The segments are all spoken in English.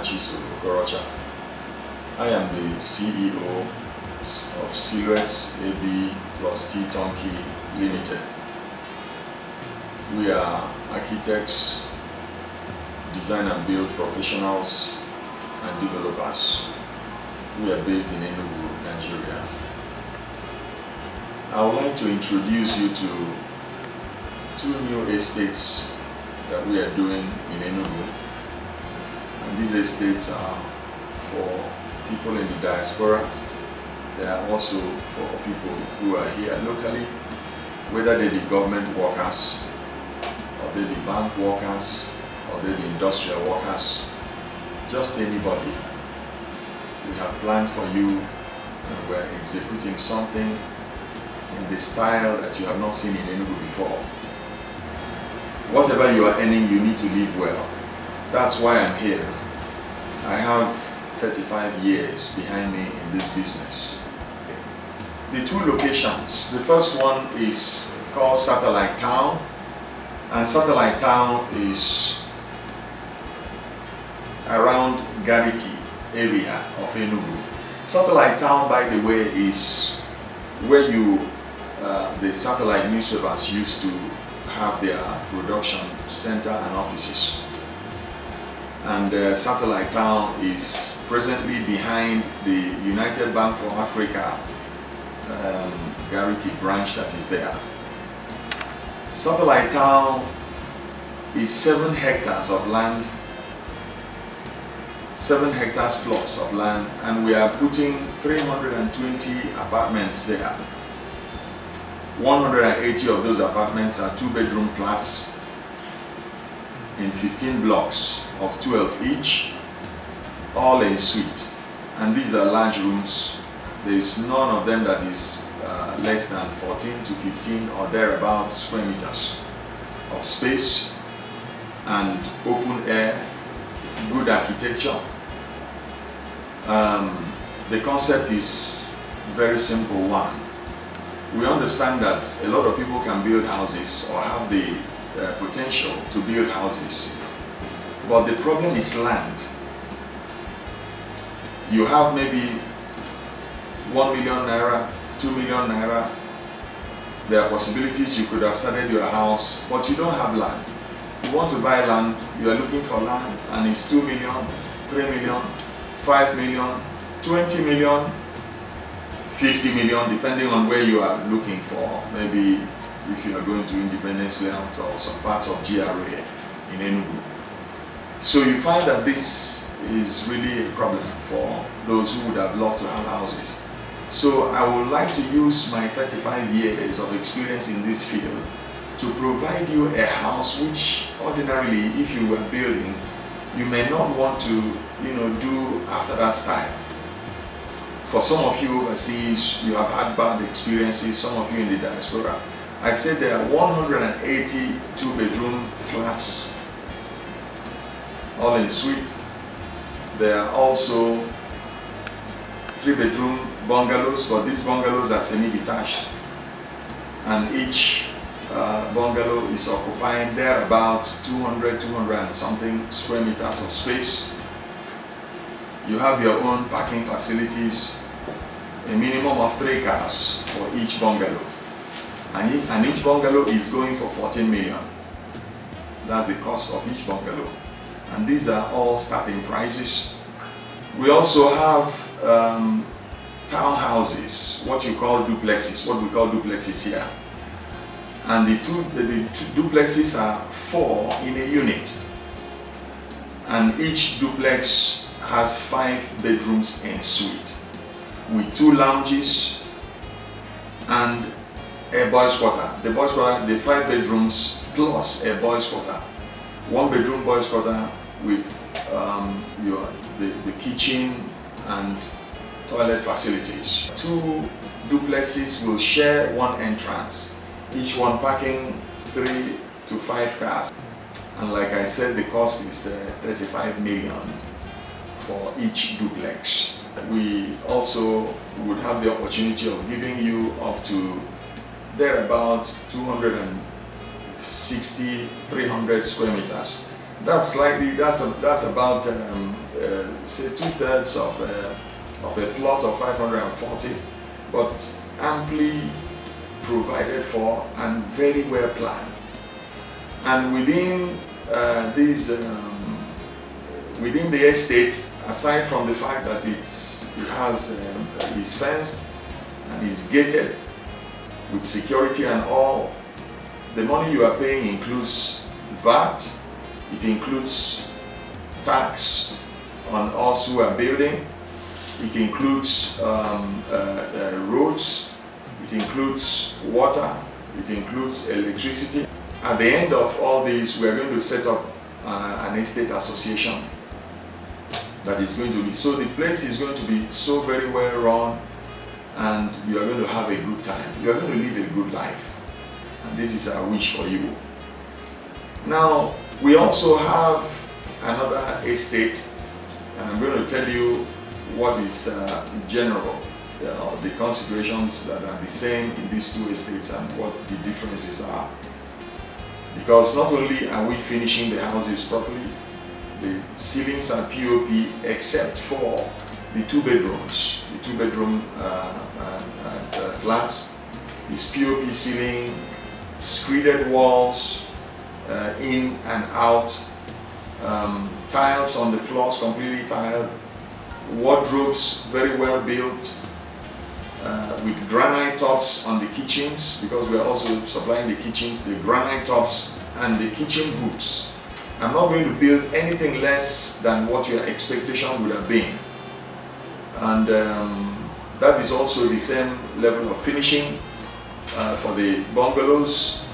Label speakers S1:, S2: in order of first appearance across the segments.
S1: Okorocha. I am the CEO of Cigarettes AB+T TURNKEY Limited. We are architects, design and build professionals and developers. We are based in Enugu, Nigeria. I would like to introduce you to two new estates that we are doing in Enugu. And these estates are for people in the diaspora. They are also for people who are here locally, whether they be government workers, or they be bank workers, or they be industrial workers, just anybody. We have planned for you, and we're executing something in the style that you have not seen in Enugu before. Whatever you are earning, you need to live well. That's why I'm here. I have 35 years behind me in this business. The two locations, the first one is called Satellite Town, and Satellite Town is around Gariki area of Enugu. Satellite Town, by the way, is where the satellite newspapers used to have their production center and offices. And Satellite Town is presently behind the United Bank for Africa Gariki branch that is there. Satellite Town is 7 hectares of land, 7 hectares plus of land, and we are putting 320 apartments there. 180 of those apartments are 2-bedroom flats in 15 blocks of 12 each, all en suite. And these are large rooms. There is none of them that is less than 14 to 15 or thereabouts square meters of space, and open air, good architecture. The concept is very simple one. We understand that a lot of people can build houses or have the potential to build houses, but the problem is land. You have maybe 1 million naira, 2 million naira. There are possibilities you could have started your house, but you don't have land. You want to buy land, you are looking for land, and it's 2 million, 3 million, 5 million, 20 million, 50 million, depending on where you are looking for. Maybe if you are going to Independence Layout or some parts of GRA in Enugu. So you find that this is really a problem for those who would have loved to have houses. So I would like to use my 35 years of experience in this field to provide you a house which ordinarily, if you were building, you may not want to, do after that style. For some of you overseas, you have had bad experiences, some of you in the diaspora. I said there are 180 2-bedroom flats, all en suite. There are also 3-bedroom bungalows, but these bungalows are semi-detached, and each bungalow is occupying there about 200 and something square meters of space. You have your own parking facilities, a minimum of 3 cars for each bungalow, and each bungalow is going for 14 million. That's the cost of each bungalow, and these are all starting prices. We also have townhouses, what we call duplexes here. And the two duplexes are 4 in a unit. And each duplex has 5 bedrooms en suite, with 2 lounges and a boys' quarter. The boys' quarter, the 5 bedrooms plus a boys' quarter. 1-bedroom boys' quarter with the kitchen and toilet facilities. 2 duplexes will share 1 entrance, each one parking 3 to 5 cars. And like I said, the cost is 35 million for each duplex. We also would have the opportunity of giving you up to thereabout 260, 300 square meters That's slightly, that's about say 2/3 of a plot of 540, but amply provided for and very well planned. And within within the estate, aside from the fact that is fenced and is gated with security and all, the money you are paying includes VAT, it includes tax on us who are building, it includes roads, it includes water, it includes electricity. At the end of all this, we are going to set up an estate association that is going to be, so the place is going to be so very well run, and you are going to have a good time. You are going to live a good life, and this is our wish for you. Now, we also have another estate, and I'm going to tell you what is general, the considerations that are the same in these two estates and what the differences are. Because not only are we finishing the houses properly, the ceilings are POP except for the two bedrooms. The two bedroom flats is POP ceiling, screeded walls, in and out, tiles on the floors completely tiled, wardrobes very well built, with granite tops on the kitchens, because we are also supplying the kitchens, the granite tops and the kitchen hooks. I'm not going to build anything less than what your expectation would have been. And that is also the same level of finishing for the bungalows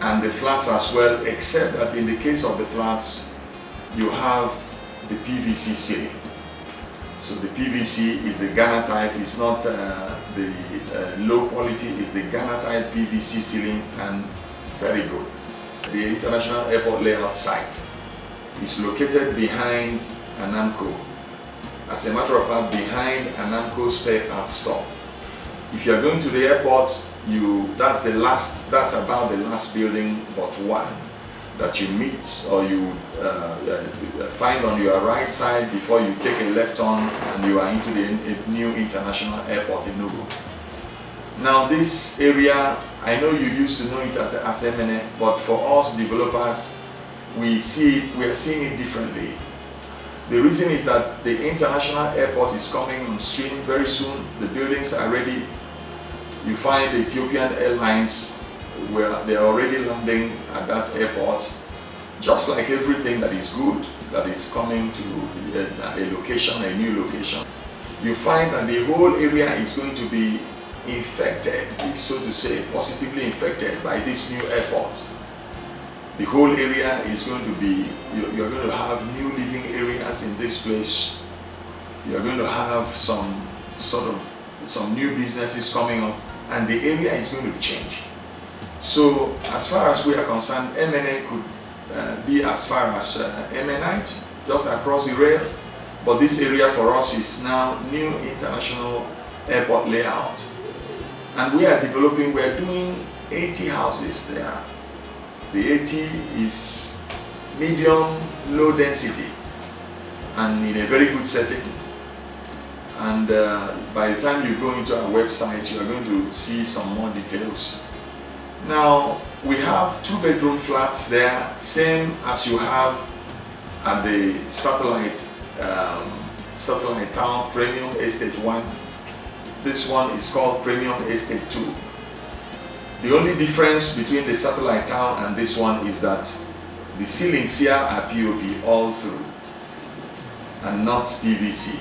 S1: and the flats as well, except that in the case of the flats, you have the PVC ceiling. So the PVC is the Ghana type, it's not the low quality, it's the Ghana type PVC ceiling, and very good. The International Airport layout site is located behind Anamco. As a matter of fact, behind Anamco spare parts store. If you are going to the airport, that's about the last building but one that you meet or you find on your right side before you take a left turn and you are into the new international airport in Nugu. Now this area, I know you used to know it as MNA, but for us developers, we are seeing it differently. The reason is that the international airport is coming on stream very soon. The buildings are ready. You find Ethiopian Airlines where they are already landing at that airport. Just like everything that is good, that is coming to a location, a new location, you find that the whole area is going to be infected, if so to say, positively infected by this new airport. The whole area is going to be, you're going to have new living areas in this place. You're going to have some new businesses coming up, and the area is going to change. So as far as we are concerned, MNA could be as far as MNite, just across the rail, but this area for us is now new international airport layout. And we are developing, we are doing 80 houses there. The 80 is medium, low density, and in a very good setting. And by the time you go into our website, you are going to see some more details. Now, we have 2-bedroom flats there, same as you have at the satellite town, Premium Estate 1. This one is called Premium Estate 2. The only difference between the satellite town and this one is that the ceilings here are POP all through and not PVC.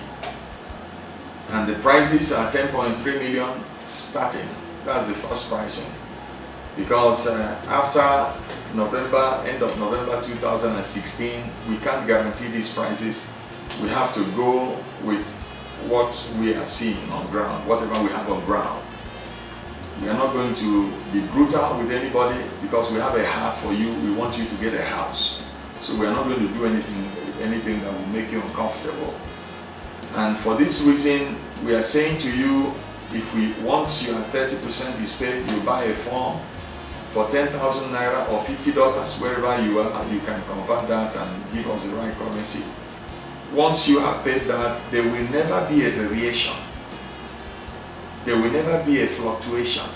S1: And the prices are 10.3 million starting. That's the first pricing. Because after November, end of November 2016, we can't guarantee these prices. We have to go with what we are seeing on ground, whatever we have on ground. We are not going to be brutal with anybody because we have a heart for you. We want you to get a house. So we are not going to do anything that will make you uncomfortable. And for this reason, we are saying to you, once your 30% is paid, you buy a form for 10,000 naira or $50, wherever you are, you can convert that and give us the right currency. Once you have paid that, there will never be a variation. There will never be a fluctuation.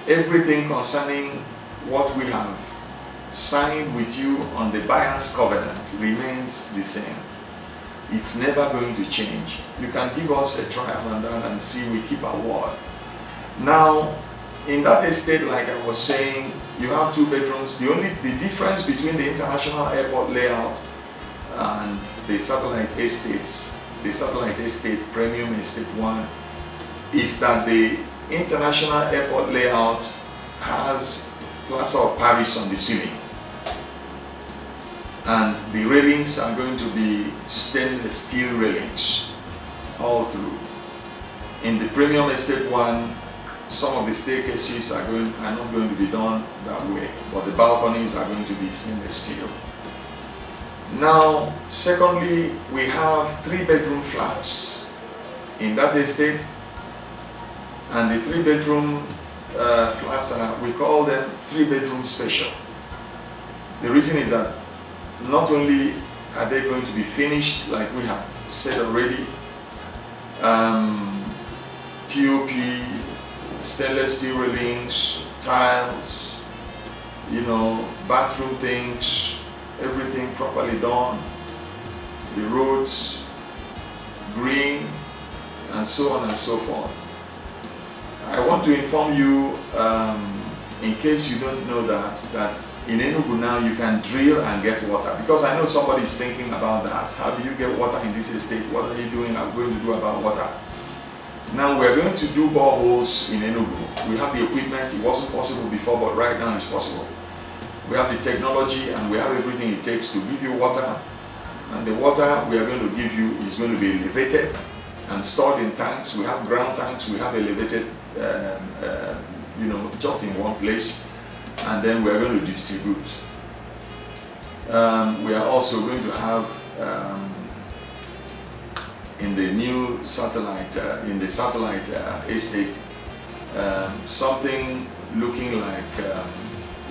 S1: Everything concerning what we have signed with you on the buyer's covenant remains the same. It's never going to change. You can give us a trial and see we keep our word. Now, in that estate, like I was saying, you have 2 bedrooms. The difference between the international airport layout and the satellite estates, the satellite estate premium estate 1, is that the international airport layout has plaster of Paris on the ceiling, and the railings are going to be stainless steel railings all through. In the premium estate 1, some of the staircases are not going to be done that way, but the balconies are going to be stainless steel. Now, secondly, we have 3-bedroom flats in that estate, and the 3-bedroom flats we call them 3-bedroom special. The reason is that not only are they going to be finished, like we have said already, POP, stainless steel railings, tiles, bathroom things, everything properly done, the roads, green, and so on and so forth. I want to inform you, in case you don't know that in Enugu now you can drill and get water, because I know somebody is thinking about that. How do you get water in this estate? What are you going to do about water? Now we're going to do boreholes in Enugu. We have the equipment. It wasn't possible before, but right now it's possible. We have the technology and we have everything it takes to give you water. And the water we are going to give you is going to be elevated and stored in tanks. We have ground tanks. We have elevated, just in one place. And then we are going to distribute. We are also going to have in the new satellite, estate, something looking like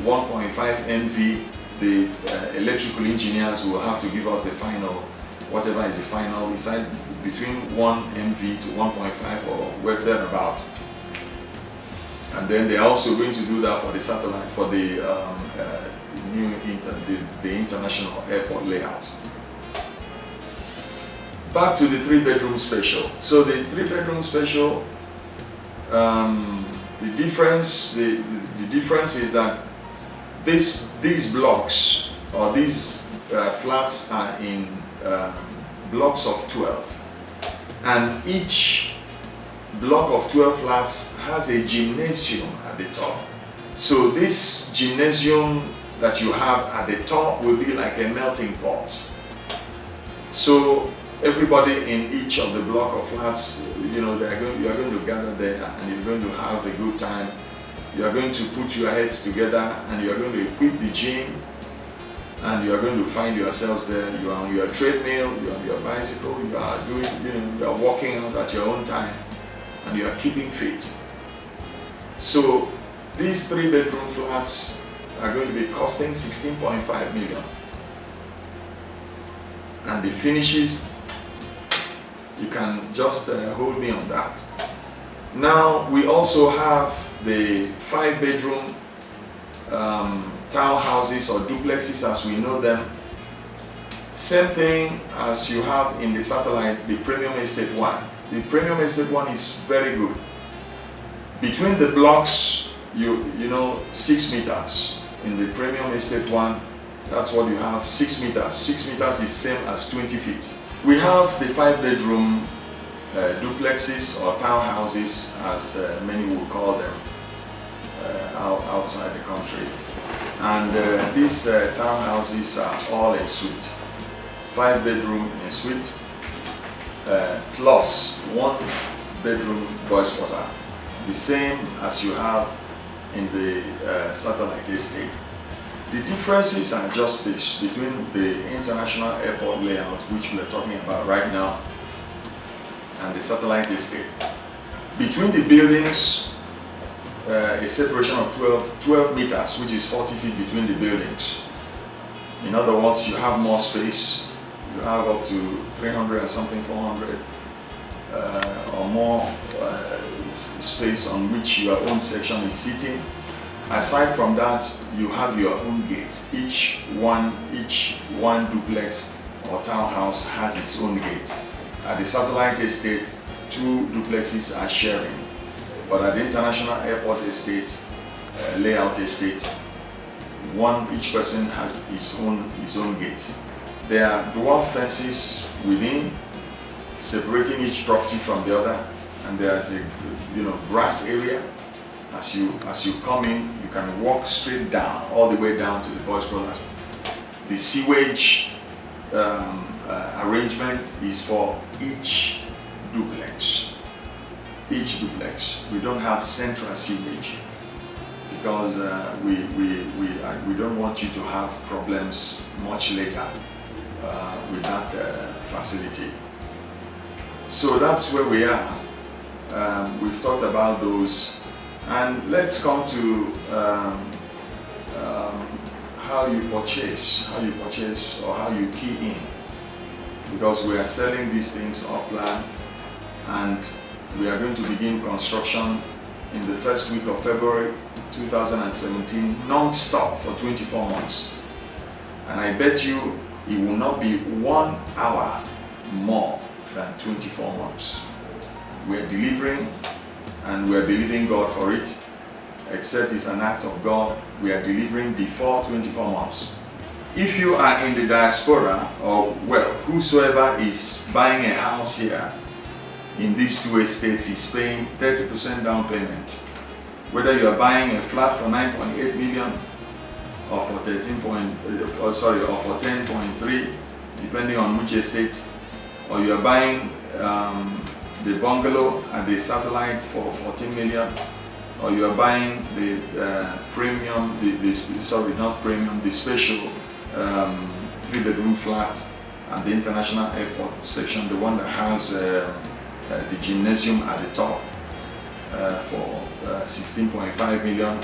S1: 1.5 MV. The electrical engineers will have to give us the final, whatever is the final, decide between 1 MV to 1.5 or where thereabout. And then they're also going to do that for the satellite, for the the international airport layout. Back to the 3-bedroom special. So the 3-bedroom special, the difference is that these blocks or these flats are in blocks of 12, and each block of 12 flats has a gymnasium at the top. So this gymnasium that you have at the top will be like a melting pot. So everybody in each of the block of flats, you are going to gather there and you're going to have a good time. You are going to put your heads together and you are going to equip the gym, and you are going to find yourselves there. You are on your treadmill, you are on your bicycle, you are doing, you are walking out at your own time, and you are keeping fit. So these 3-bedroom flats are going to be costing 16.5 million. And the finishes, you can just hold me on that. Now we also have the 5-bedroom townhouses or duplexes as we know them. Same thing as you have in the satellite, the premium estate 1. The premium estate 1 is very good. Between the blocks, you know 6 meters. In the premium estate 1, that's what you have, 6 meters. 6 meters is same as 20 feet. We have the 5-bedroom duplexes or townhouses, as many will call them, outside the country. And these townhouses are all en suite. 5-bedroom en suite, plus 1-bedroom boys' quarter. The same as you have in the satellite estate. The differences are just this between the international airport layout, which we're talking about right now, and the satellite estate. Between the buildings, a separation of 12 meters, which is 40 feet between the buildings. In other words, you have more space. You have up to 300 and something, 400 or more space on which your own section is sitting. Aside from that, you have your own gate. Each one duplex or townhouse has its own gate. At the satellite estate, 2 duplexes are sharing, but at the international airport estate, layout estate, each person has his own gate. There are dwarf fences within, separating each property from the other, and there's a grass area. As you come in, you can walk straight down, all the way down to the boys' quarters. The sewage arrangement is for each duplex. We don't have central sewage because we don't want you to have problems much later with that facility. So that's where we are. We've talked about those, and let's come to how you purchase or how you key in, because we are selling these things off plan, and we are going to begin construction in the first week of February 2017, non-stop for 24 months. And I bet you it will not be 1 hour more than 24 months. We are delivering, and we are believing God for it. Except it's an act of God, we are delivering before 24 months. If you are in the diaspora, or whosoever is buying a house here in these 2 estates is paying 30% down payment. Whether you are buying a flat for 9.8 million or for 10.3, depending on which estate, or you are buying the bungalow at the satellite for 14 million, or you are buying the premium, the special 3-bedroom flat at the international airport section, the one that has the gymnasium at the top for 16.5 million,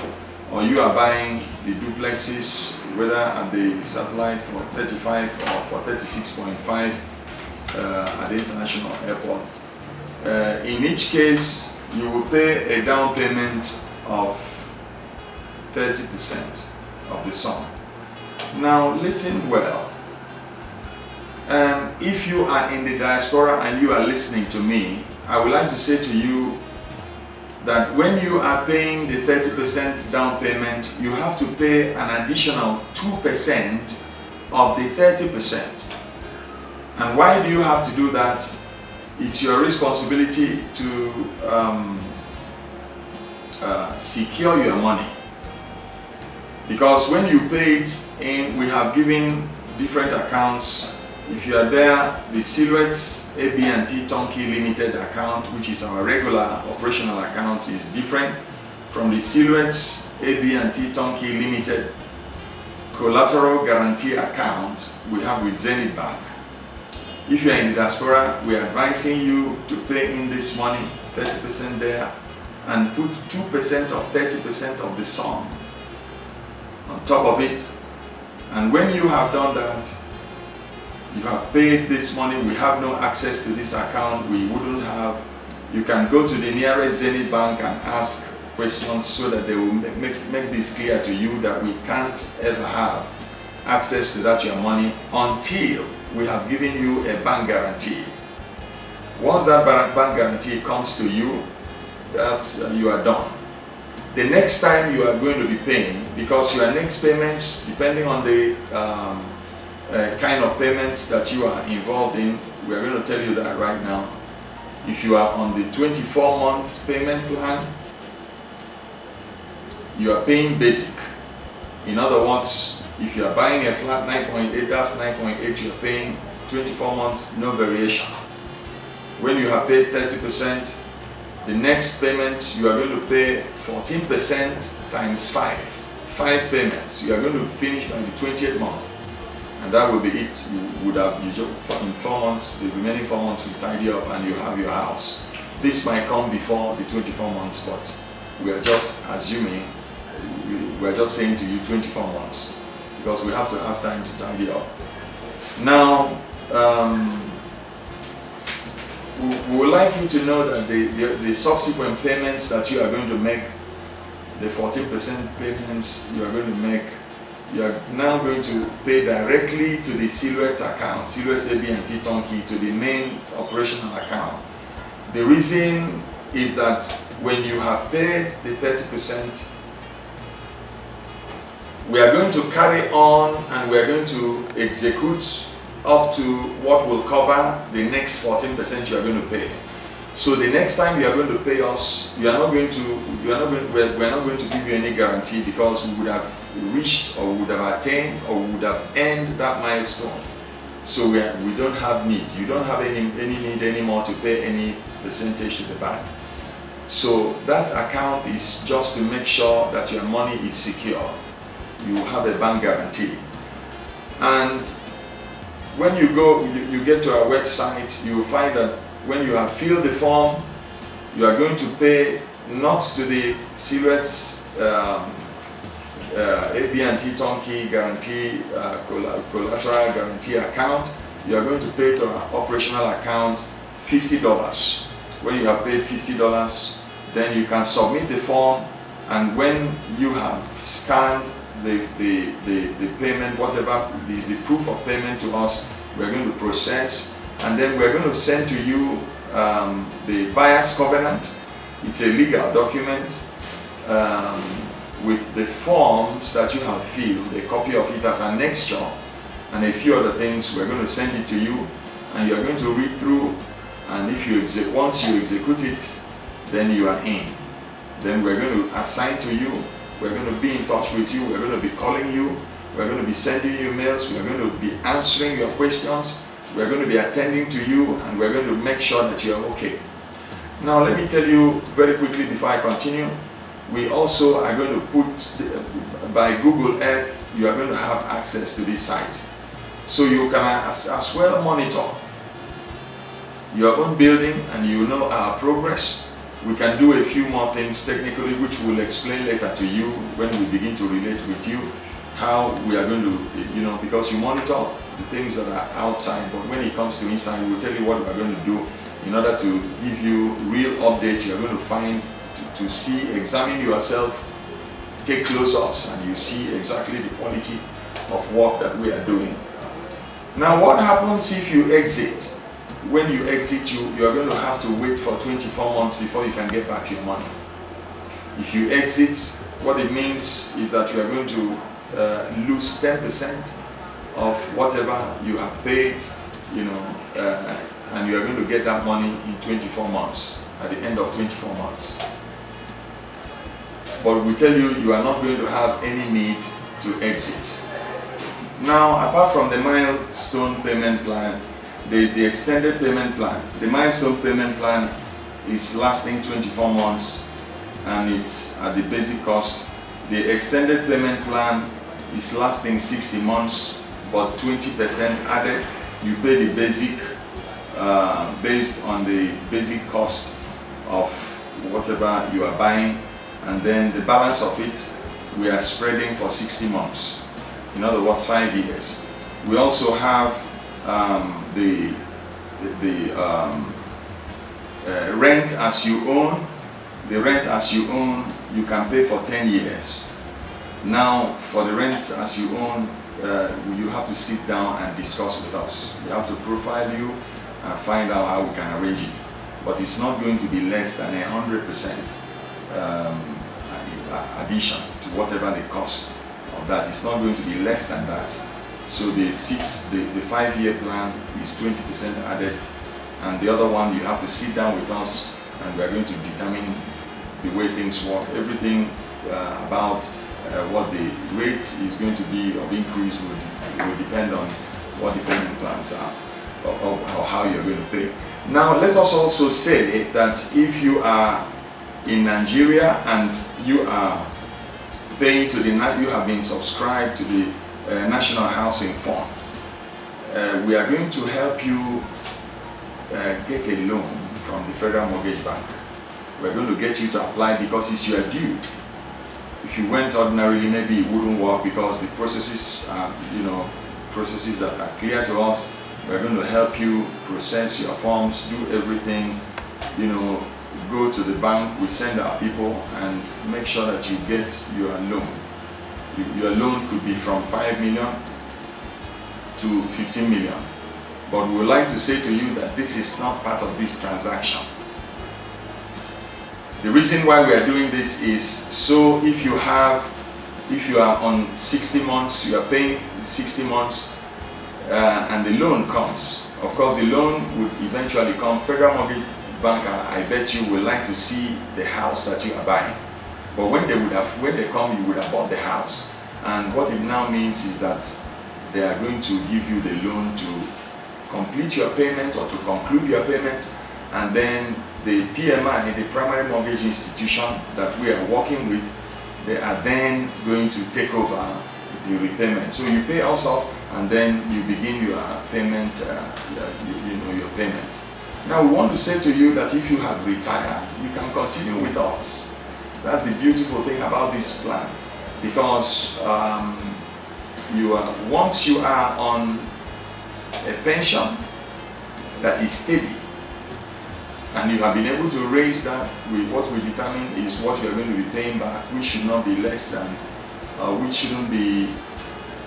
S1: or you are buying the duplexes, whether at the satellite for 35 or for 36.5 at the international airport. In each case, you will pay a down payment of 30% of the sum. Now listen well. If you are in the diaspora and you are listening to me, I would like to say to you that when you are paying the 30% down payment, you have to pay an additional 2% of the 30%. And why do you have to do that? It's your responsibility to secure your money. Because when you pay it in, we have given different accounts. If you are there, the Silhouette's AB+T TURNKEY Limited account, which is our regular operational account, is different from the Silhouette's AB+T TURNKEY Limited collateral guarantee account we have with Zenith Bank. If you are in the diaspora, we are advising you to pay in this money, 30% there, and put 2% of 30% of the sum on top of it. And when you have done that, you have paid this money, we have no access to this account, we wouldn't have, you can go to the nearest Zenith Bank and ask questions so that they will make this clear to you that we can't ever have access to that your money until we have given you a bank guarantee. Once that bank guarantee comes to you, that's you are done. The next time you are going to be paying, because your next payments, depending on the kind of payments that you are involved in, we are going to tell you that right now. If you are on the 24 months payment plan, you are paying basic. In other words, if you are buying a flat 9.8, that's 9.8, you are paying 24 months, no variation. When you have paid 30%, the next payment you are going to pay 14% times 5 payments. You are going to finish by the 20th month, and that will be it. You would have, in 4 months, the remaining 4 months will tidy up and you have your house. This might come before the 24 months, but we are just assuming, we are just saying to you 24 months, because we have to have time to tidy up. Now, we would like you to know that the subsequent payments that you are going to make, the 14% payments you are going to make, you are now going to pay directly to the Silhouette's account, Silhouette's AB+T Turnkey, to the main operational account. The reason is that when you have paid the 30%, we are going to carry on and we are going to execute up to what will cover the next 14% you are going to pay. So the next time you are going to pay us, we're not going to give you any guarantee, because we would have reached or would have attained or would have earned that milestone. So we don't have need. You don't have any need anymore to pay any percentage to the bank. So that account is just to make sure that your money is secure. You have a bank guarantee. And when you go, you get to our website, you will find that when you have filled the form, you are going to pay not to the Silhouette's AB+T Turnkey guarantee, collateral guarantee account. You are going to pay to our operational account $50. When you have paid $50, then you can submit the form, and when you have scanned the payment, whatever is the proof of payment to us, we're going to process, and then we're going to send to you the buyer's covenant. It's a legal document with the forms that you have filled, a copy of it as an extra, and a few other things. We're going to send it to you, and you're going to read through, and if you once you execute it, then you are in. Then we're going to assign to you, we're going to be in touch with you, we're going to be calling you, we're going to be sending you emails, we're going to be answering your questions, we're going to be attending to you, and we're going to make sure that you are okay. Now let me tell you very quickly before I continue, we also are going to put, by Google Earth, you are going to have access to this site. So you can as well monitor your own building, and you know our progress. We can do a few more things technically, which we'll explain later to you when we begin to relate with you how we are going to, because you monitor the things that are outside, but when it comes to inside, we'll tell you what we're going to do in order to give you real updates. You're going to find, to see, examine yourself, take close-ups, and you see exactly the quality of work that we are doing. Now, what happens if you exit? When you exit, you are going to have to wait for 24 months before you can get back your money. If you exit, what it means is that you are going to lose 10% of whatever you have paid, and you are going to get that money in 24 months, at the end of 24 months. But we tell you, you are not going to have any need to exit. Now, apart from the milestone payment plan, there is the extended payment plan. The milestone payment plan is lasting 24 months, and it's at the basic cost. The extended payment plan is lasting 60 months, but 20% added. You pay the basic based on the basic cost of whatever you are buying, and then the balance of it we are spreading for 60 months. In other words, 5 years. We also have the rent as you own. The rent as you own, you can pay for 10 years. Now, for the rent as you own, you have to sit down and discuss with us. We have to profile you and find out how we can arrange it. But it's not going to be less than 100% addition to whatever the cost of that. It's not going to be less than that. So the 5-year plan is 20% added, and the other one you have to sit down with us, and we are going to determine the way things work. Everything about what the rate is going to be of increase will depend on what the payment plans are, or how you're going to pay. Now let us also say that if you are in Nigeria and you are paying to you have been subscribed to the National Housing Fund, we are going to help you get a loan from the Federal Mortgage Bank. we're going to get you to apply because it's your due. If you went ordinarily, maybe it wouldn't work because the processes are, processes that are clear to us. We're going to help you process your forms, do everything, go to the bank, we send our people and make sure that you get your loan. Your loan could be from 5 million to 15 million. But we would like to say to you that this is not part of this transaction. The reason why we are doing this is so if you are on 60 months, you are paying 60 months and the loan comes. Of course, the loan would eventually come. Federal Mortgage Banker, I bet you would like to see the house that you are buying. But when they come, you would have bought the house. And what it now means is that they are going to give you the loan to complete your payment or to conclude your payment, and then the PMI, the primary mortgage institution that we are working with, they are then going to take over the repayment. So you pay us off and then you begin your payment, your payment. Now we want to say to you that if you have retired, you can continue with us. That's the beautiful thing about this plan, because once you are on a pension that is steady and you have been able to raise that, what we determine is what you are going to be paying back, which should not be less than, which shouldn't be,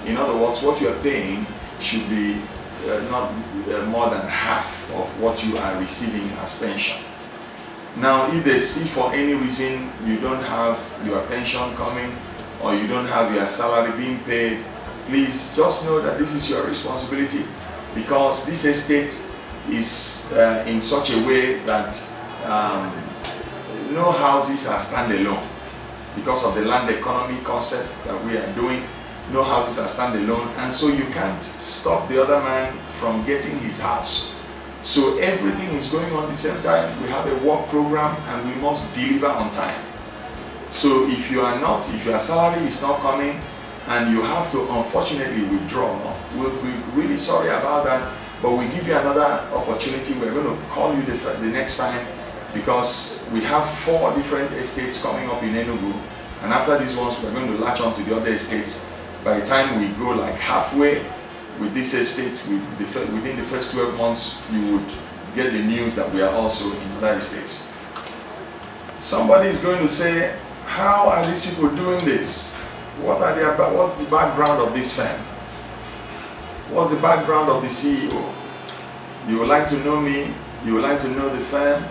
S1: in other words, what you are paying should be not more than half of what you are receiving as pension. Now, if they see for any reason you don't have your pension coming or you don't have your salary being paid, please just know that this is your responsibility, because this estate is in such a way that no houses are standalone. Because of the land economy concept that we are doing, no houses are standalone, and so you can't stop the other man from getting his house. So everything is going on at the same time. We have a work program and we must deliver on time. So if your salary is not coming and you have to unfortunately withdraw, we'll be really sorry about that, but we give you another opportunity. We're going to call you the next time, because we have 4 different estates coming up in Enugu, and after these ones we're going to latch on to the other estates. By the time we go like halfway with this estate, within the first 12 months, you would get the news that we are also in other estates. Somebody is going to say, how are these people doing this? What's the background of this firm? What's the background of the CEO? You would like to know me, you would like to know the firm,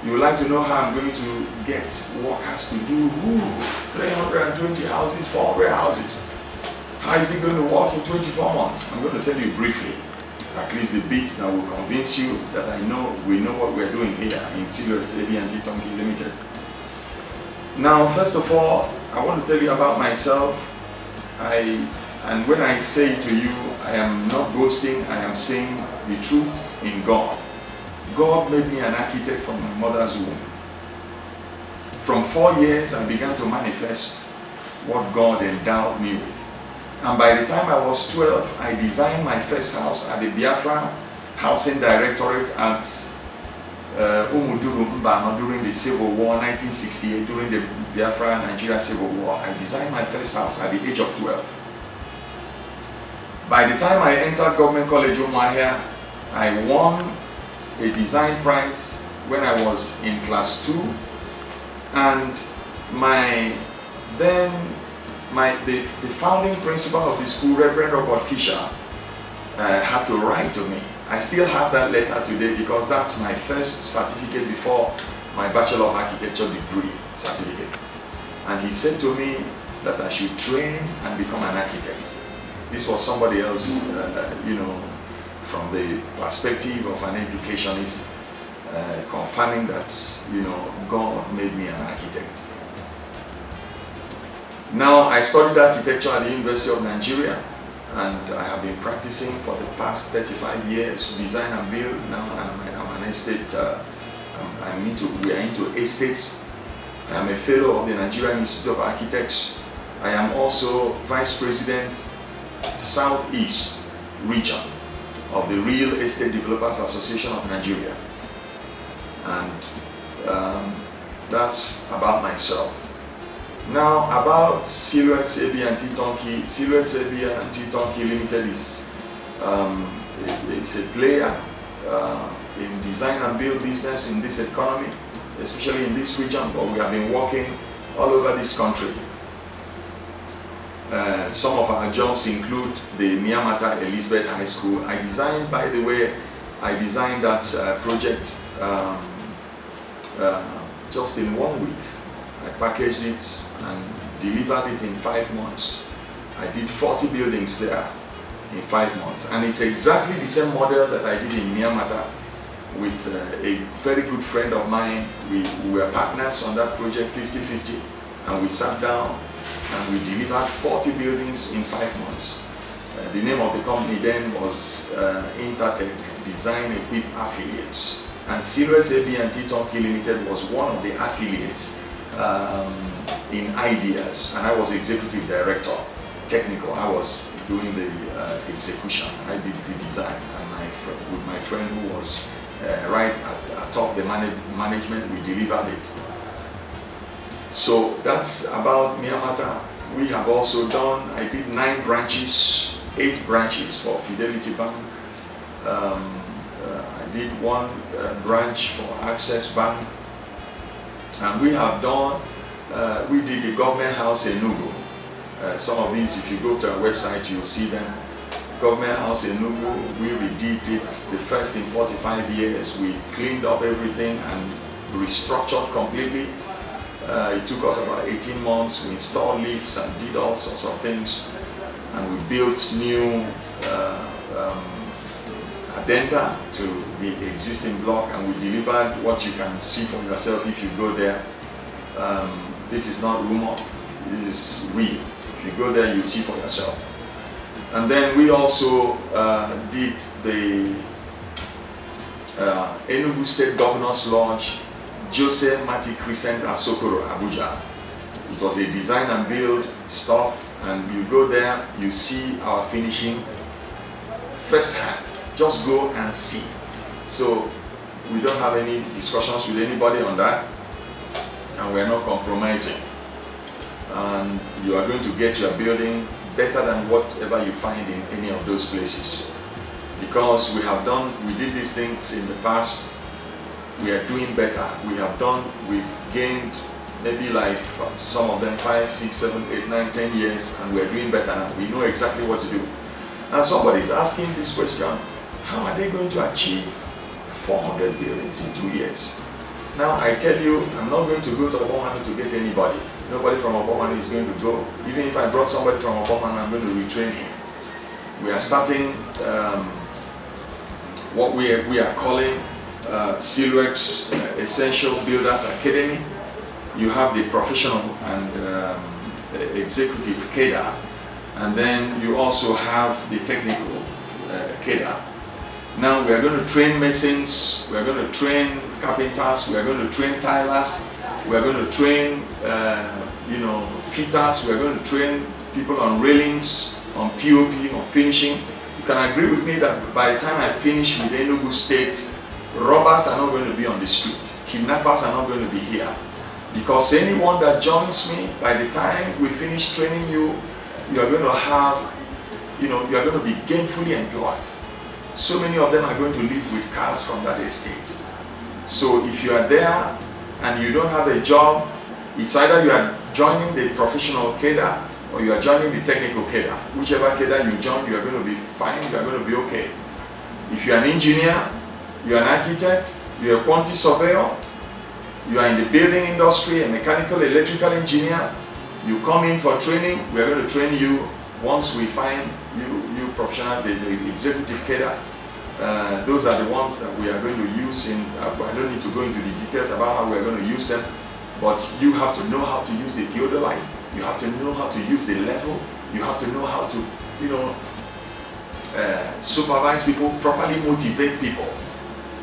S1: you would like to know how I'm going to get workers to do 320 houses, 400 houses. How is it going to work in 24 months? I'm going to tell you briefly, at least the bits that will convince you that we know what we're doing here in AB+T TURNKEY Limited. Now, first of all, I want to tell you about myself. And when I say to you, I am not boasting, I am saying the truth in God. God made me an architect from my mother's womb. From 4 years, I began to manifest what God endowed me with. And by the time I was 12, I designed my first house at the Biafra Housing Directorate at Umuduru Mbano during the Civil War, 1968, during the Biafra Nigeria Civil War. I designed my first house at the age of 12. By the time I entered Government College Umuahia, I won a design prize when I was in class 2, and the founding principal of the school, Reverend Robert Fisher, had to write to me. I still have that letter today because that's my first certificate before my Bachelor of Architecture degree certificate. And he said to me that I should train and become an architect. This was somebody else, from the perspective of an educationist, confirming that, God made me an architect. Now, I studied architecture at the University of Nigeria, and I have been practicing for the past 35 years, design and build. Now I'm an estate, we are into estates. I am a fellow of the Nigerian Institute of Architects. I am also Vice President, Southeast Region of the Real Estate Developers Association of Nigeria. And that's about myself. Now about Silhouettes AB+T Turnkey. Silhouettes AB+T Turnkey Limited is it's a player in design and build business in this economy, especially in this region, but we have been working all over this country. Some of our jobs include the Miamata Elizabeth High School. I designed, by the way, that project just in 1 week. I packaged it and delivered it in 5 months. I did 40 buildings there in 5 months, and it's exactly the same model that I did in Miamata with a very good friend of mine. We were partners on that project 50-50, and we sat down and we delivered 40 buildings in 5 months. The name of the company then was Intertech Design Equip Affiliates, and Silhouettes AB+T Turnkey Limited was one of the affiliates in ideas, and I was executive director, technical. I was doing the execution. I did the design, and with my friend who was right at top the management, we delivered it. So that's about Miamata. We have also done, I did 9 branches, 8 branches for Fidelity Bank. I did 1 branch for Access Bank. And we have done, we did the government house in Enugu. Some of these, if you go to our website, you'll see them. Government house in Enugu, we redid it the first in 45 years. We cleaned up everything and restructured completely. It took us about 18 months. We installed lifts and did all sorts of things. And we built new addenda to the existing block, and we delivered what you can see for yourself if you go there. This is not rumor, this is real. If you go there, you see for yourself. And then we also did the Enugu State Governor's Lodge, Jose Mati Crescent Asokoro, Abuja. It was a design and build stuff, and you go there, you see our finishing firsthand. Just go and see. So we don't have any discussions with anybody on that, and we're not compromising. And you are going to get your building better than whatever you find in any of those places. Because we did these things in the past, we are doing better. We've gained maybe like some of them 5, 6, 7, 8, 9, 10 years, and we're doing better now. We know exactly what to do. And somebody's asking this question, how are they going to achieve 400 buildings in 2 years? Now I tell you, I'm not going to go to Obomani to get anybody. Nobody from Obomani is going to go. Even if I brought somebody from Obomani, I'm going to retrain him. We are starting what we are calling Silhouettes Essential Builders Academy. You have the professional and executive cadre, and then you also have the technical cadre. Now we are going to train masons, we are going to train carpenters, we are going to train tilers, we are going to train fitters, we are going to train people on railings, on POP, on finishing. You can agree with me that by the time I finish with Enugu State, robbers are not going to be on the street, kidnappers are not going to be here. Because anyone that joins me, by the time we finish training you, you are going to have, you are going to be gainfully employed. So many of them are going to live with cars from that estate. So if you are there and you don't have a job, it's either you are joining the professional cadre or you are joining the technical cadre. Whichever cadre you join, you are going to be fine, you are going to be okay. If you are an engineer, you are an architect, you are a quantity surveyor, you are in the building industry, a mechanical, electrical engineer, you come in for training, we are going to train you. Once we find you professional, there's an executive cadre. Those are the ones that we are going to use in, I don't need to go into the details about how we're going to use them, but you have to know how to use the theodolite, you have to know how to use the level, you have to know how to, supervise people, properly motivate people.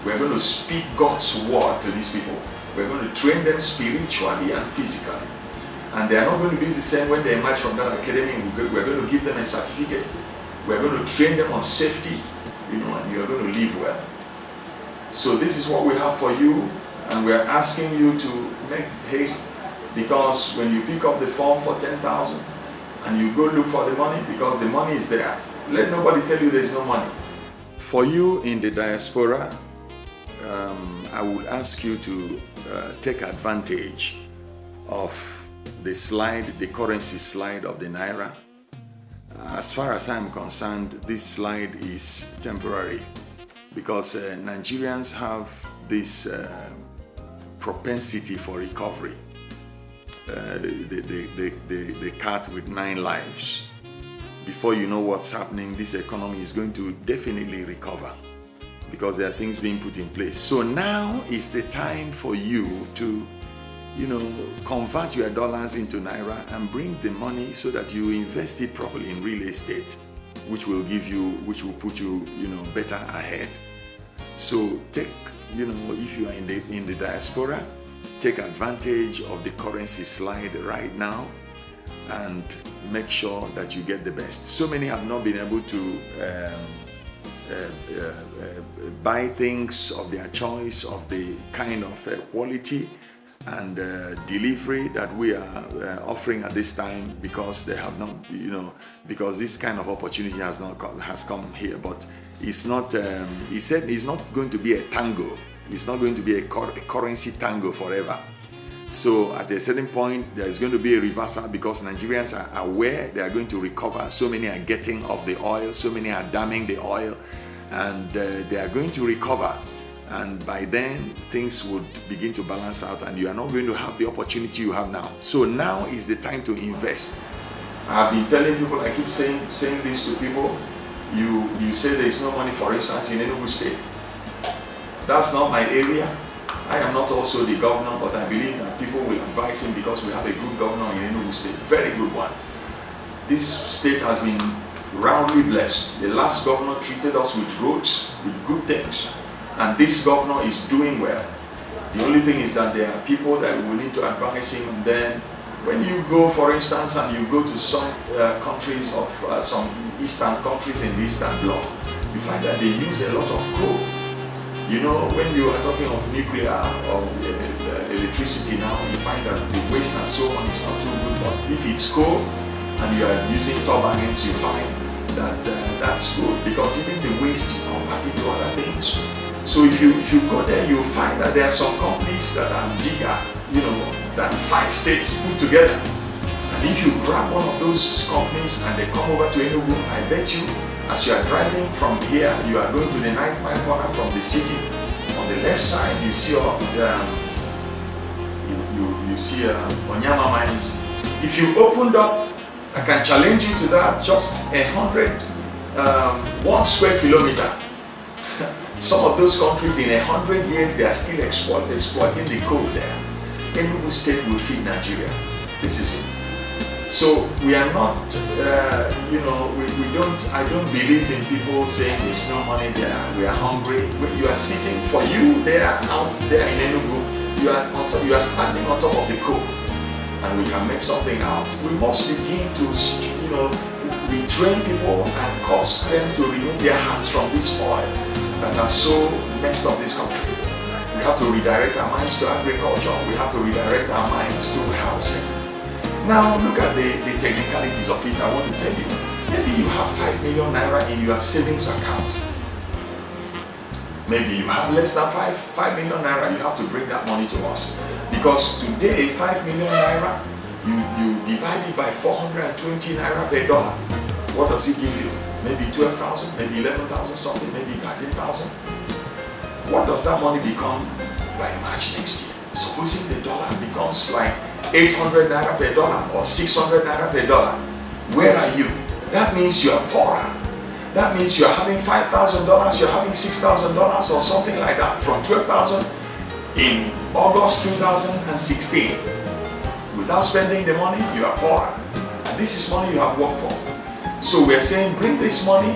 S1: We're going to speak God's word to these people. We're going to train them spiritually and physically. And they are not going to be the same when they emerge from that academy. We're going to give them a certificate. We're going to train them on safety, and you're going to live well. So this is what we have for you. And we are asking you to make haste, because when you pick up the form for 10,000 and you go look for the money, because the money is there, let nobody tell you there is no money. For you in the diaspora, I would ask you to take advantage of the slide, the currency slide of the Naira. As far as I'm concerned, this slide is temporary, because Nigerians have this propensity for recovery. The cat with 9 lives. Before you know what's happening, this economy is going to definitely recover, because there are things being put in place. So now is the time for you to, convert your dollars into Naira and bring the money so that you invest it properly in real estate, which will put you, better ahead. So take, if you are in the diaspora, take advantage of the currency slide right now and make sure that you get the best. So many have not been able to buy things of their choice, of the kind of quality and delivery that we are offering at this time, because they have not, because this kind of opportunity has come here. But it's not. He said it's not going to be a tango. It's not going to be a currency tango forever. So at a certain point, there is going to be a reversal, because Nigerians are aware they are going to recover. So many are getting off the oil. So many are damming the oil, and they are going to recover. And by then, things would begin to balance out, and you are not going to have the opportunity you have now. So now is the time to invest. I've been telling people, I keep saying this to people. You say there is no money, for instance, in Enugu State. That's not my area. I am not also the governor, but I believe that people will advise him, because we have a good governor in Enugu State, very good one. This state has been roundly blessed. The last governor treated us with roads, with good things. And this governor is doing well. The only thing is that there are people that will need to advise him. And then when you go, for instance, and you go to some countries of some eastern countries in the Eastern Bloc, you find that they use a lot of coal. When you are talking of nuclear or electricity now, you find that the waste and so on is not too good. But if it's coal and you are using turbines, you find that that's good, because even the waste you convert it to other things. So if you go there, you'll find that there are some companies that are bigger, than 5 states put together. And if you grab one of those companies and they come over to Enugu, I bet you, as you are driving from here, you are going to the 9th mile corner from the city. On the left side, you see Onyama Mines. If you opened up, I can challenge you to that, just 1 square kilometer. Some of those countries, in 100 years, they are still exploiting the coal there. Enugu State will feed Nigeria. This is it. So we are not, I don't believe in people saying there's no money there, we are hungry. You are sitting, for you there, out there in Enugu, you are standing on top of the coal, and we can make something out. We must begin to, retrain people and cause them to remove their hearts from this oil that has so messed up this country. We have to redirect our minds to agriculture. We have to redirect our minds to housing. Now look at the technicalities of it. I want to tell you, maybe you have 5 million naira in your savings account. Maybe you have less than 5 million naira. You have to bring that money to us, because today 5 million naira, you divide it by 420 naira per dollar. What does it give you? Maybe 12,000, maybe 11,000 something, maybe 13,000. What does that money become by March next year? Supposing the dollar becomes like 800 naira per dollar or 600 naira per dollar, where are you? That means you are poorer. That means you are having $5,000, you're having $6,000 or something like that, from 12,000 in August 2016. Without spending the money, you are poorer. And this is money you have worked for. So we are saying, bring this money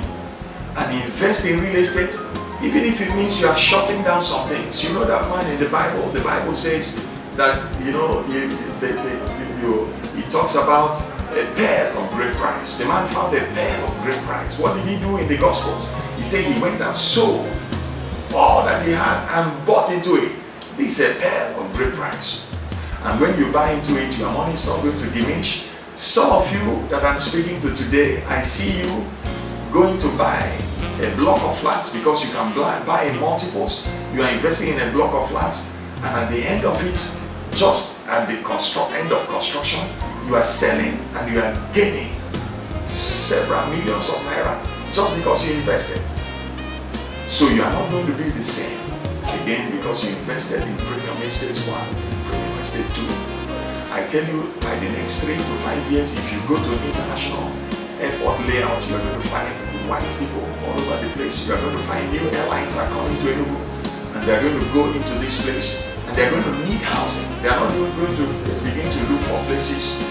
S1: and invest in real estate, even if it means you are shutting down some things. You know that man in the Bible says that, it talks about a pearl of great price. The man found a pearl of great price. What did he do in the Gospels? He said he went and sold all that he had and bought into it. This is a pearl of great price. And when you buy into it, your money is not going to diminish. Some of you that I'm speaking to today, I see you going to buy a block of flats because you can buy in multiples. You are investing in a block of flats, and at the end of it, just at the end of construction, you are selling and you are gaining several millions of naira just because you invested. So you are not going to be the same again because you invested in Premium Estate 1, Premium Estate 2. I tell you, by the next 3 to 5 years, if you go to an international airport layout, you are going to find white people all over the place. You are going to find new airlines are coming to Enugu, and they are going to go into this place, and they are going to need housing. They are not even going to begin to look for places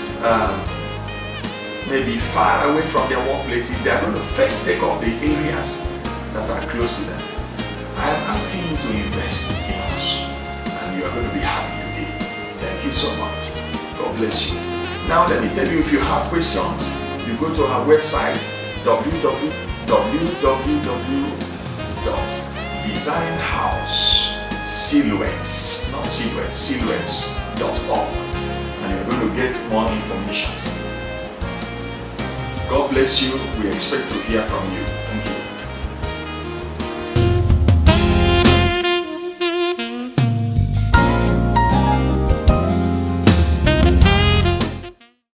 S1: maybe far away from their workplaces. They are going to first take up the areas that are close to them. I am asking you to invest in us, and you are going to be happy you did. Thank you so much. God bless you. Now let me tell you, if you have questions, you go to our website www.designhousesilhouettes.org, and you're going to get more information. God bless you. We expect to hear from you. Thank you.